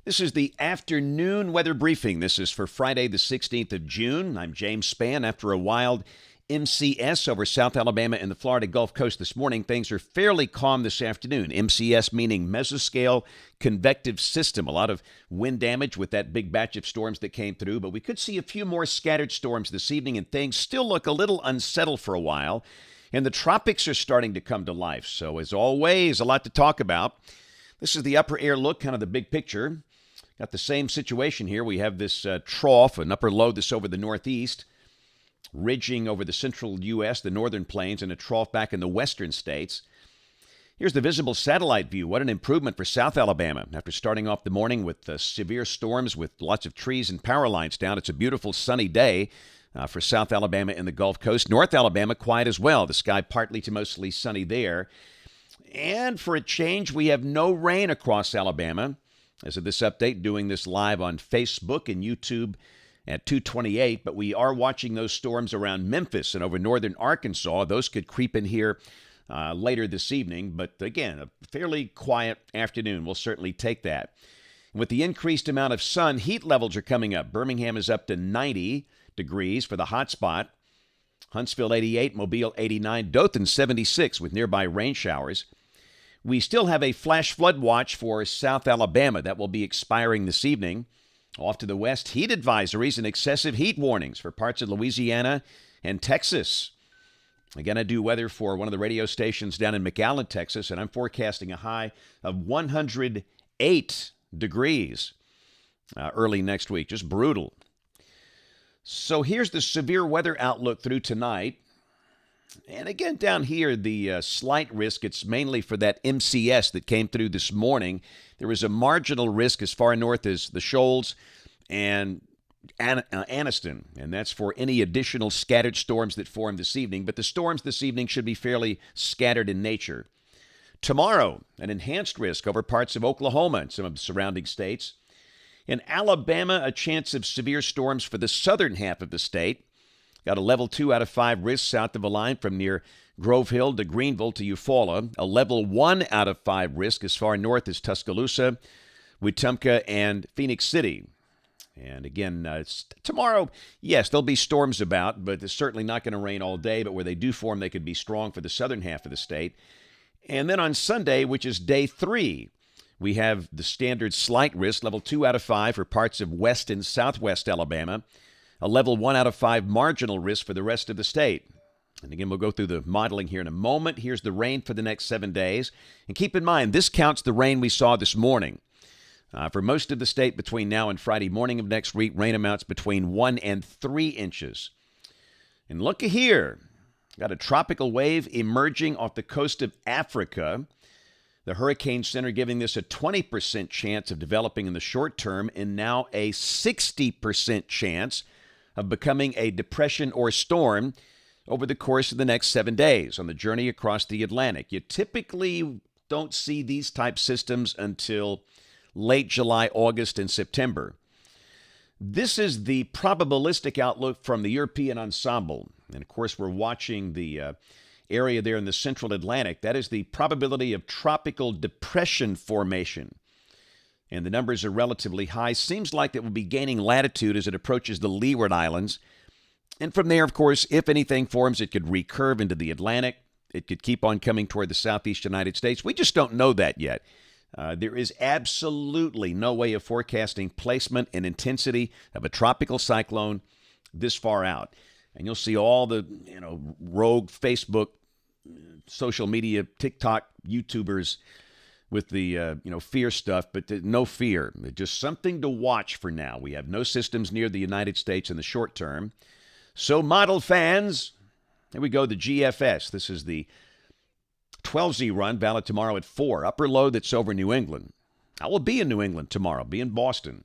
This is the afternoon weather briefing. This is for Friday, the 16th of June. I'm James Spann. After a wild MCS over South Alabama and the Florida Gulf Coast this morning, things are fairly calm this afternoon. MCS meaning mesoscale convective system. A lot of wind damage with that big batch of storms that came through, but we could see a few more scattered storms this evening, and things still look a little unsettled for a while. And the tropics are starting to come to life. So, as always, a lot to talk about. This is the upper air look, kind of the big picture. Got the same situation here. We have this trough, an upper low that's over the northeast, ridging over the central U.S., the northern plains, and a trough back in the western states. Here's the visible satellite view. What an improvement for South Alabama. After starting off the morning with severe storms with lots of trees and power lines down, it's a beautiful sunny day for South Alabama and the Gulf Coast. North Alabama, quiet as well. The sky partly to mostly sunny there. And for a change, we have no rain across Alabama. As of this update, doing this live on Facebook and YouTube at 2:28, but we are watching those storms around Memphis and over northern Arkansas. Those could creep in here later this evening, but again, a fairly quiet afternoon. We'll certainly take that. And with the increased amount of sun, heat levels are coming up. Birmingham is up to 90 degrees for the hot spot. Huntsville 88, Mobile 89, Dothan 76 with nearby rain showers. We still have a flash flood watch for South Alabama. That will be expiring this evening. Off to the west, heat advisories and excessive heat warnings for parts of Louisiana and Texas. Again, I do weather for one of the radio stations down in McAllen, Texas, and I'm forecasting a high of 108 degrees early next week. Just brutal. So here's the severe weather outlook through tonight. And again, down here, the slight risk, it's mainly for that MCS that came through this morning. There is a marginal risk as far north as the Shoals and Anniston, and that's for any additional scattered storms that form this evening. But the storms this evening should be fairly scattered in nature. Tomorrow, an enhanced risk over parts of Oklahoma and some of the surrounding states. In Alabama, a chance of severe storms for the southern half of the state. Got a level 2 out of 5 risk south of a line from near Grove Hill to Greenville to Eufaula. A level 1 out of 5 risk as far north as Tuscaloosa, Wetumpka, and Phoenix City. And again, tomorrow, yes, there'll be storms about, but it's certainly not going to rain all day. But where they do form, they could be strong for the southern half of the state. And then on Sunday, which is day 3, we have the standard slight risk, level 2 out of 5 for parts of west and southwest Alabama. A level 1 out of 5 marginal risk for the rest of the state. And again, we'll go through the modeling here in a moment. Here's the rain for the next 7 days. And keep in mind, this counts the rain we saw this morning. For most of the state between now and Friday morning of next week, rain amounts between 1 and 3 inches. And look here. Got a tropical wave emerging off the coast of Africa. The Hurricane Center giving this a 20% chance of developing in the short term and now a 60% chance of becoming a depression or storm over the course of the next 7 days on the journey across the Atlantic. You typically don't see these type systems until late July, August, and September. This is the probabilistic outlook from the European Ensemble. And, of course, we're watching the area there in the central Atlantic. That is the probability of tropical depression formation. And the numbers are relatively high. Seems like it will be gaining latitude as it approaches the Leeward Islands. And from there, of course, if anything forms, it could recurve into the Atlantic. It could keep on coming toward the southeast United States. We just don't know that yet. There is absolutely no way of forecasting placement and intensity of a tropical cyclone this far out. And you'll see all the, rogue Facebook, social media, TikTok YouTubers with the, fear stuff, but no fear. Just something to watch for now. We have no systems near the United States in the short term. So, model fans, here we go, the GFS. This is the 12Z run, valid tomorrow at 4. Upper low that's over New England. I will be in New England tomorrow, be in Boston.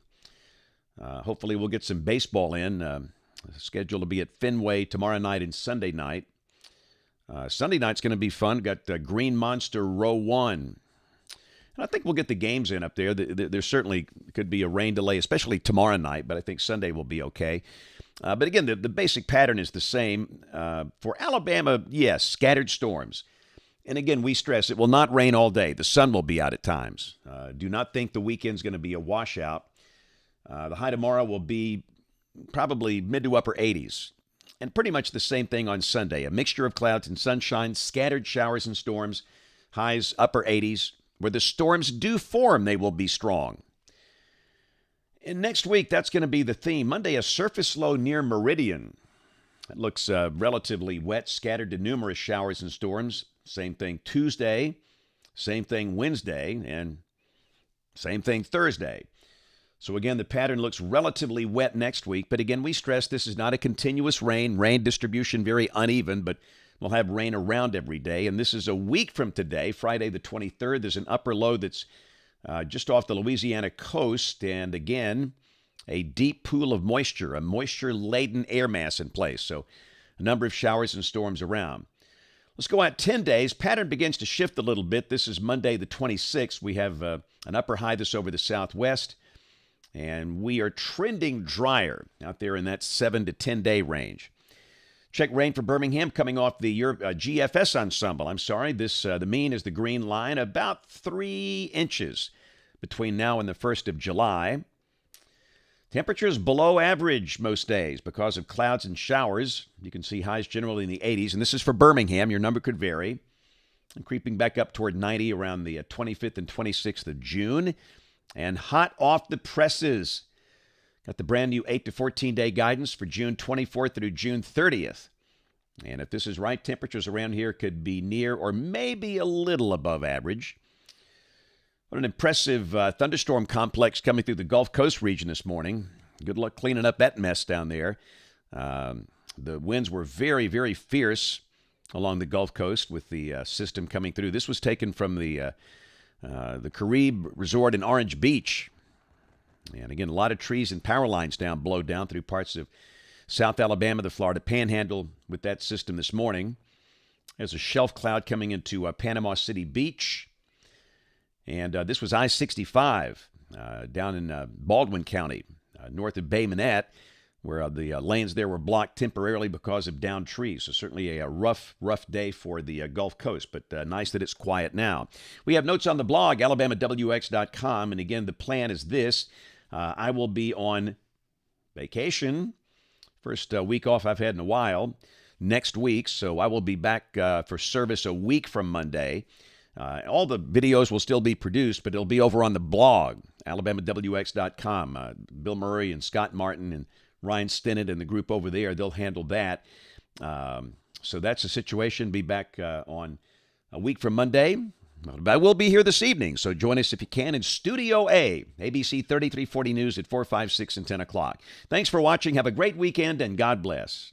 Hopefully we'll get some baseball in. Scheduled to be at Fenway tomorrow night and Sunday night. Sunday night's going to be fun. Got Green Monster Row 1. And I think we'll get the games in up there. There certainly could be a rain delay, especially tomorrow night, but I think Sunday will be okay. But again, the basic pattern is the same. For Alabama, yes, scattered storms. And again, we stress it will not rain all day. The sun will be out at times. Do not think the weekend's going to be a washout. The high tomorrow will be probably mid to upper 80s. And pretty much the same thing on Sunday. A mixture of clouds and sunshine, scattered showers and storms, highs upper 80s. Where the storms do form, they will be strong. And next week, that's going to be the theme. Monday, a surface low near Meridian. It looks relatively wet, scattered to numerous showers and storms. Same thing Tuesday, same thing Wednesday, and same thing Thursday. So again, the pattern looks relatively wet next week. But again, we stress this is not a continuous rain. Rain distribution very uneven, but we'll have rain around every day. And this is a week from today, Friday the 23rd. There's an upper low that's just off the Louisiana coast. And again, a deep pool of moisture, a moisture-laden air mass in place. So a number of showers and storms around. Let's go out 10 days. Pattern begins to shift a little bit. This is Monday the 26th. We have an upper high this over the southwest. And we are trending drier out there in that 7 to 10 day range. Check rain for Birmingham coming off the GFS ensemble. The mean is the green line, about 3 inches between now and the 1st of July. Temperatures below average most days because of clouds and showers. You can see highs generally in the 80s, and this is for Birmingham. Your number could vary. And creeping back up toward 90 around the 25th and 26th of June. And hot off the presses. Got the brand new 8 to 14 day guidance for June 24th through June 30th. And if this is right, temperatures around here could be near or maybe a little above average. What an impressive thunderstorm complex coming through the Gulf Coast region this morning. Good luck cleaning up that mess down there. The winds were very, very fierce along the Gulf Coast with the system coming through. This was taken from the Carib Resort in Orange Beach. And again, a lot of trees and power lines blown down through parts of South Alabama, the Florida Panhandle with that system this morning. There's a shelf cloud coming into Panama City Beach. And this was I-65 down in Baldwin County, north of Bay Minette, where the lanes there were blocked temporarily because of downed trees. So certainly a rough day for the Gulf Coast, but nice that it's quiet now. We have notes on the blog, AlabamaWX.com, and again, the plan is this. I will be on vacation, first week off I've had in a while, next week, so I will be back for service a week from Monday. All the videos will still be produced, but it'll be over on the blog, AlabamaWX.com. Bill Murray and Scott Martin and Ryan Stinnett and the group over there, they'll handle that. So that's the situation. Be back on a week from Monday. But I will be here this evening, so join us if you can in Studio A, ABC 3340 News at 4, 5, 6, and 10 o'clock. Thanks for watching. Have a great weekend, and God bless.